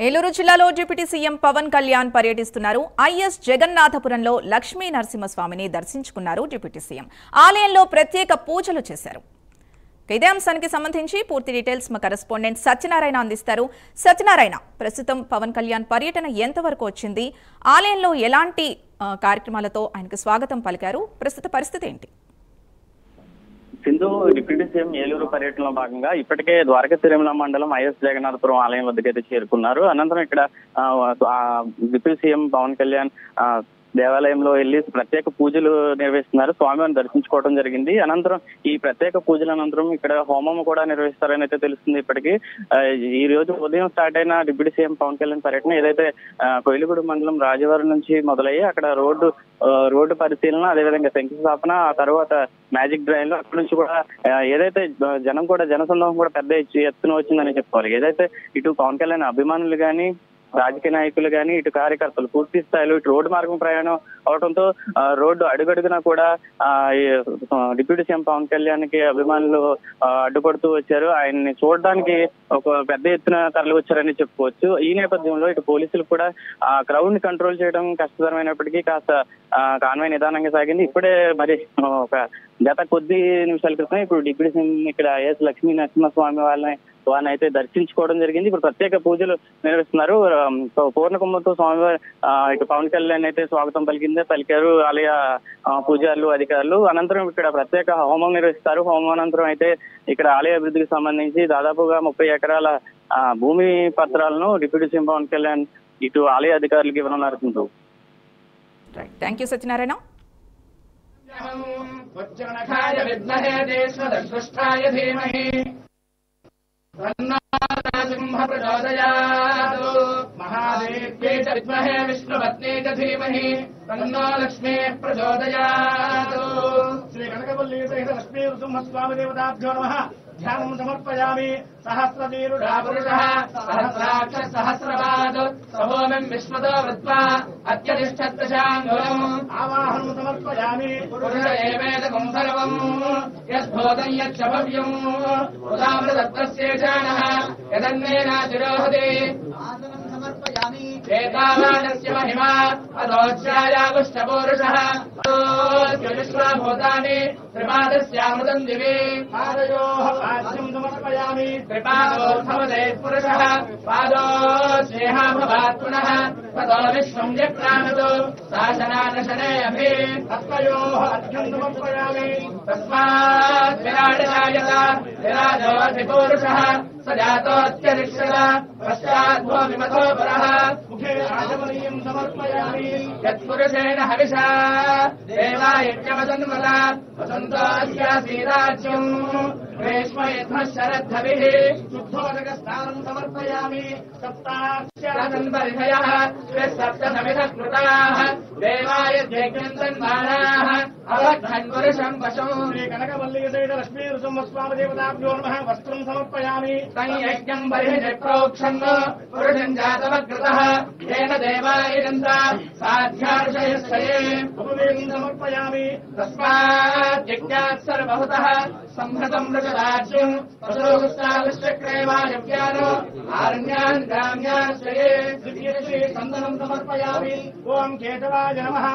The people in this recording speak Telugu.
ఏలూరు జిల్లాలో డిప్యూటీ సీఎం పవన్ కళ్యాణ్ పర్యటిస్తున్నారు. ఐఎస్ జగన్నాథపురంలో లక్ష్మీ నరసింహస్వామిని దర్శించుకున్నారు డిప్యూటీ సీఎం. ఆలయంలో ప్రత్యేక పూజలు చేశారు. ఇదే అంశానికి సంబంధించి పూర్తి డీటెయిల్స్ మా కరెస్పాండెంట్ సత్యనారాయణ అందిస్తారు. సత్యనారాయణ, ప్రస్తుతం పవన్ కళ్యాణ్ పర్యటన ఎంతవరకు వచ్చింది? ఆలయంలో ఎలాంటి కార్యక్రమాలతో ఆయనకు స్వాగతం పలికారు? ప్రస్తుత పరిస్థితి ఏంటి? సింధు, డిప్యూటీ సీఎం ఏలూరు పర్యటనలో భాగంగా ఇప్పటికే ద్వారకా తిరుమల మండలం ఐఎస్ జగన్నాథపురం ఆలయం వద్దకైతే చేరుకున్నారు. అనంతరం ఇక్కడ డిప్యూటీ సీఎం పవన్ కళ్యాణ్ దేవాలయంలో వెళ్లి ప్రత్యేక పూజలు నిర్వహిస్తున్నారు. స్వామివారిని దర్శించుకోవడం జరిగింది. అనంతరం ఈ ప్రత్యేక పూజల అనంతరం ఇక్కడ హోమం కూడా నిర్వహిస్తారని అయితే తెలుస్తుంది. ఇప్పటికీ ఈ రోజు ఉదయం స్టార్ట్ అయిన డిప్యూటీ సీఎం పవన్ కళ్యాణ్ పర్యటన ఏదైతే కొయిలగూడ మండలం రాజవరం నుంచి మొదలయ్యి అక్కడ రోడ్డు పరిశీలన, అదేవిధంగా శంకుస్థాపన, ఆ తర్వాత మ్యాజిక్ డ్రైవ్ లో అక్కడి నుంచి కూడా ఏదైతే జనసందోహం కూడా పెద్ద ఎత్తున వచ్చిందని చెప్పుకోవాలి. ఏదైతే ఇటు పవన్ కళ్యాణ్ అభిమానులు గానీ, రాజకీయ నాయకులు కానీ, ఇటు కార్యకర్తలు పూర్తి స్థాయిలో ఇటు రోడ్డు మార్గం ప్రయాణం అవడంతో రోడ్డు అడుగడుగునా కూడా డిప్యూటీ సీఎం పవన్ కళ్యాణ్ కి అభిమానులు అడ్డుపడుతూ వచ్చారు. ఆయన్ని చూడడానికి ఒక పెద్ద ఎత్తున తరలి వచ్చారని చెప్పుకోవచ్చు. ఈ నేపథ్యంలో ఇటు పోలీసులు కూడా క్రౌడ్ ని కంట్రోల్ చేయడం కష్టతరమైనప్పటికీ కాస్త కాన్వాయ్ నిదానంగా సాగింది. ఇప్పుడే మరి ఒక గత కొద్ది నిమిషాల క్రితం ఇప్పుడు డిప్యూటీ సీఎం ఇక్కడ ఐఎస్ లక్ష్మీ నరసింహస్వామి వారిని అయితే దర్శించుకోవడం జరిగింది. ఇప్పుడు ప్రత్యేక పూజలు నిర్వహిస్తున్నారు. పూర్ణ కుంభంతో స్వామివారి ఇటు పవన్ కళ్యాణ్ అయితే స్వాగతం పలికారు ఆలయ పూజారులు, అధికారులు. అనంతరం ఇక్కడ ప్రత్యేక హోమం నిర్వహిస్తారు. హోమానంతరం అయితే ఇక్కడ ఆలయ అభివృద్ధికి సంబంధించి దాదాపుగా 30 ఎకరాల భూమి పత్రాలను డిప్యూటీ సీఎం పవన్ కళ్యాణ్ ఇటు ఆలయ అధికారులకు ఇవ్వనున్నారు. Thank you Satyanarayana. महादेव्यै च विद्महे विष्णुपत्न्यै च धीमहि तन्नो लक्ष्मीः प्रचोदयात्। श्रीकनकवल्ली सहित लक्ष्मी नृसिंहस्वामी देवताभ्यो नमः। ध्यानं समर्पयामि। सहस्रवीरुडा पुरुषः सहस्राक्ष सहस्रपाद सहोमिं विश्वतो वृत्वा अत्यतिष्ठत्तशाङ्गुलम् आवाहनं समर्पयामि। पुरुष एवेदकं सर्वम् यद्भूतं यच्च भव्यम् उदामृतत्वस्येषाणः यदन्नेनातिरोहति आसनं समर्पयामि। एतावानस्य महिमा अदोच्चायागुष्टपूरुषः विश्वभूतानि त्रिपादस्यामृतं दिवि पादयोः पाद्यं समर्पयामि। त्रिपादोर्भवते पुरुषः पादो स्नेहा भवात् पुनः ततो विश्वं जक्रामतु शासनानशने अभि हस्तयोः अर्घ्यं समर्पयामि। तस्मात् विराडरायत विराजोऽधिपुरुषः स जातोऽत्यरिष्यत पश्चाद्भो विमथो परः मुखे आचमनीयं समर्पयामि। यत्पुरुषेण हविषा देवा यज्ञवसन्मता वसन्तोऽस्यासीराज्यम् ग्रीष्म यद्मः शरद्धभिः शुद्धोदकस्नानं समर्पयामि। सप्ताक्षासन्परिधयः सप्तसमिधः कृताः देवाय यज्ञं तन्मानाः अवघ्नन् पुरुषं पशुं। श्रीकनकवल्ली सहित लक्ष्मी नृसिंहस्वामी देवताभ्यो नमः। वस्त्रं समर्पयामि। तं यज्ञं बर्हिः प्रोक्षन् पुरुषं जातमकृतः येन देवा इदन्ता साध्यार्षयस्थये उपवेदं समर्पयामि। तस्मात् यज्ञात् सर्वभूतः संहृतं मृगराज्यं पशुगुस्ताविश्चक्रेवायव्यानो आरण्यान् ग्राम्यान् स्वये दिव्यश्री चन्दनं समर्पयामि। ओं केशवाय नमः।